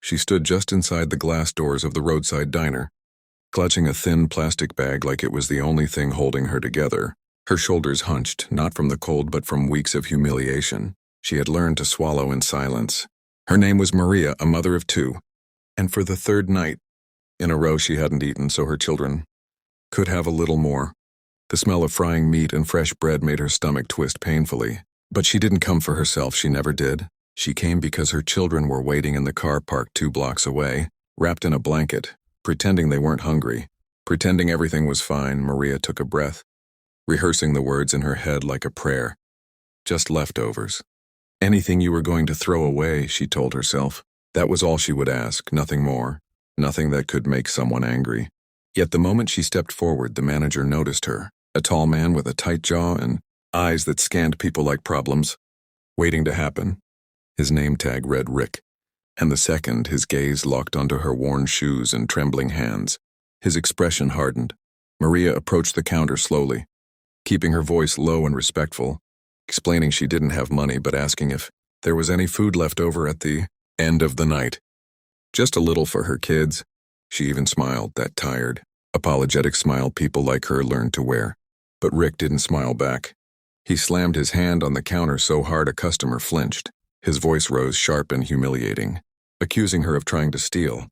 She stood just inside the glass doors of the roadside diner, clutching a thin plastic bag like it was the only thing holding her together. Her shoulders hunched, not from the cold but from weeks of humiliation. She had learned to swallow in silence. Her name was Maria, a mother of two, and for the third night in a row she hadn't eaten so her children could have a little more. The smell of frying meat and fresh bread made her stomach twist painfully. But she didn't come for herself, she never did. She came because her children were waiting in the car parked 2 blocks away, wrapped in a blanket, pretending they weren't hungry. Pretending everything was fine, Maria took a breath, rehearsing the words in her head like a prayer. Just leftovers. Anything you were going to throw away, she told herself. That was all she would ask, nothing more. Nothing that could make someone angry. Yet the moment she stepped forward, the manager noticed her. A tall man with a tight jaw and eyes that scanned people like problems, waiting to happen. His name tag read Rick, and the second his gaze locked onto her worn shoes and trembling hands, his expression hardened. Maria approached the counter slowly, keeping her voice low and respectful, explaining she didn't have money but asking if there was any food left over at the end of the night. Just a little for her kids. She even smiled, that tired, apologetic smile people like her learned to wear. But Rick didn't smile back. He slammed his hand on the counter so hard a customer flinched. His voice rose sharp and humiliating, accusing her of trying to steal,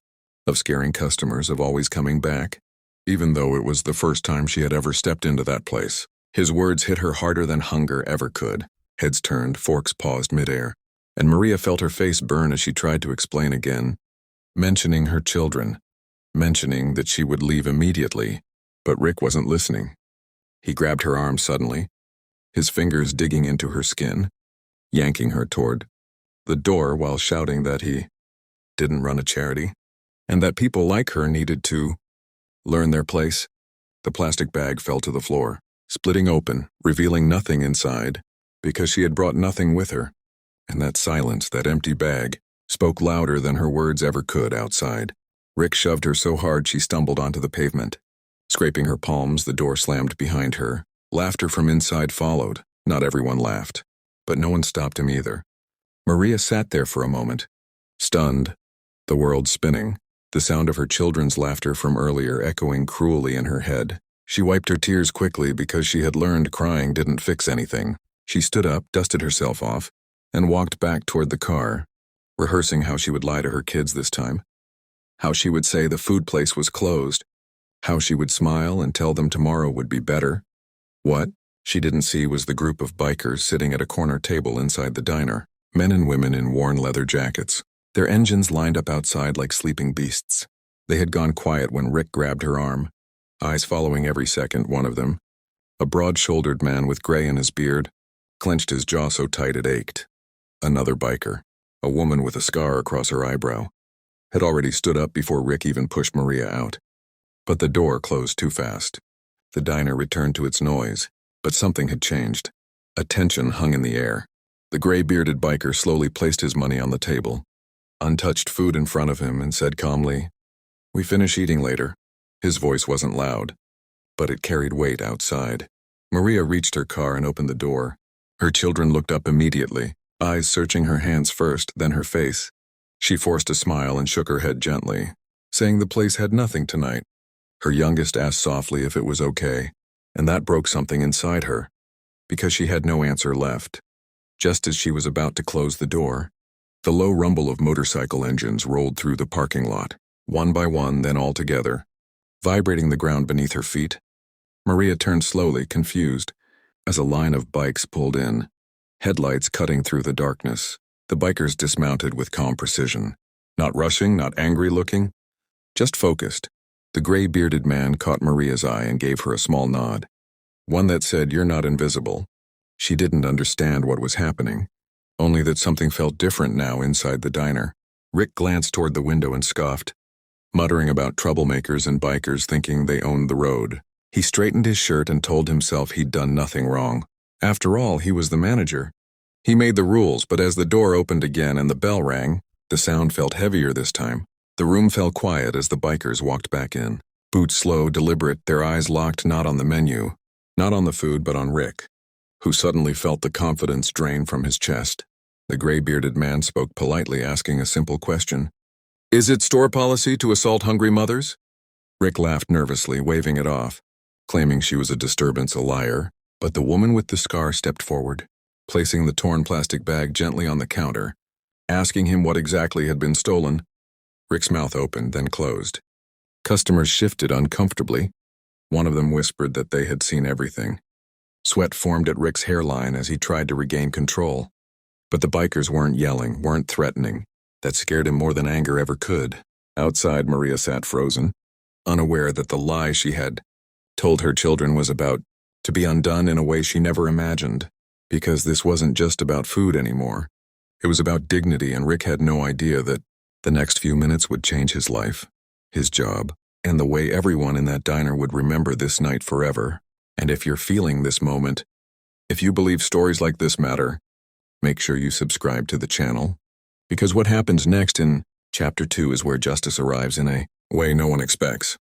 of scaring customers, of always coming back, even though it was the first time she had ever stepped into that place. His words hit her harder than hunger ever could. Heads turned, forks paused midair, and Maria felt her face burn as she tried to explain again, mentioning her children, mentioning that she would leave immediately. But Rick wasn't listening. He grabbed her arm suddenly, his fingers digging into her skin, yanking her toward the door while shouting that he didn't run a charity, and that people like her needed to learn their place. The plastic bag fell to the floor, splitting open, revealing nothing inside, because she had brought nothing with her. And that silence, that empty bag, spoke louder than her words ever could outside. Rick shoved her so hard she stumbled onto the pavement. Scraping her palms, the door slammed behind her. Laughter from inside followed. Not everyone laughed, but no one stopped him either. Maria sat there for a moment, stunned, the world spinning, the sound of her children's laughter from earlier echoing cruelly in her head. She wiped her tears quickly because she had learned crying didn't fix anything. She stood up, dusted herself off, and walked back toward the car, rehearsing how she would lie to her kids this time, how she would say the food place was closed, how she would smile and tell them tomorrow would be better. What she didn't see was the group of bikers sitting at a corner table inside the diner, men and women in worn leather jackets, their engines lined up outside like sleeping beasts. They had gone quiet when Rick grabbed her arm, eyes following every second. One of them, a broad-shouldered man with gray in his beard, clenched his jaw so tight it ached. Another biker, a woman with a scar across her eyebrow, had already stood up before Rick even pushed Maria out. But the door closed too fast. The diner returned to its noise, but something had changed. A tension hung in the air. The gray-bearded biker slowly placed his money on the table, untouched food in front of him, and said calmly, "We finish eating later." His voice wasn't loud, but it carried weight outside. Maria reached her car and opened the door. Her children looked up immediately, eyes searching her hands first, then her face. She forced a smile and shook her head gently, saying the place had nothing tonight. Her youngest asked softly if it was okay, and that broke something inside her, because she had no answer left. Just as she was about to close the door, the low rumble of motorcycle engines rolled through the parking lot, one by one, then all together, vibrating the ground beneath her feet. Maria turned slowly, confused, as a line of bikes pulled in, headlights cutting through the darkness. The bikers dismounted with calm precision, not rushing, not angry looking, just focused. The gray-bearded man caught Maria's eye and gave her a small nod, one that said, "You're not invisible." She didn't understand what was happening, only that something felt different now inside the diner. Rick glanced toward the window and scoffed, muttering about troublemakers and bikers thinking they owned the road. He straightened his shirt and told himself he'd done nothing wrong. After all, he was the manager. He made the rules, but as the door opened again and the bell rang, the sound felt heavier this time. The room fell quiet as the bikers walked back in. Boots slow, deliberate, their eyes locked not on the menu, not on the food, but on Rick, who suddenly felt the confidence drain from his chest. The gray-bearded man spoke politely, asking a simple question. Is it store policy to assault hungry mothers? Rick laughed nervously, waving it off, claiming she was a disturbance, a liar. But the woman with the scar stepped forward, placing the torn plastic bag gently on the counter, asking him what exactly had been stolen. Rick's mouth opened, then closed. Customers shifted uncomfortably. One of them whispered that they had seen everything. Sweat formed at Rick's hairline as he tried to regain control. But the bikers weren't yelling, weren't threatening. That scared him more than anger ever could. Outside, Maria sat frozen, unaware that the lie she had told her children was about to be undone in a way she never imagined. Because this wasn't just about food anymore. It was about dignity, and Rick had no idea that the next few minutes would change his life, his job, and the way everyone in that diner would remember this night forever. And if you're feeling this moment, if you believe stories like this matter, make sure you subscribe to the channel. Because what happens next in Chapter 2 is where justice arrives in a way no one expects.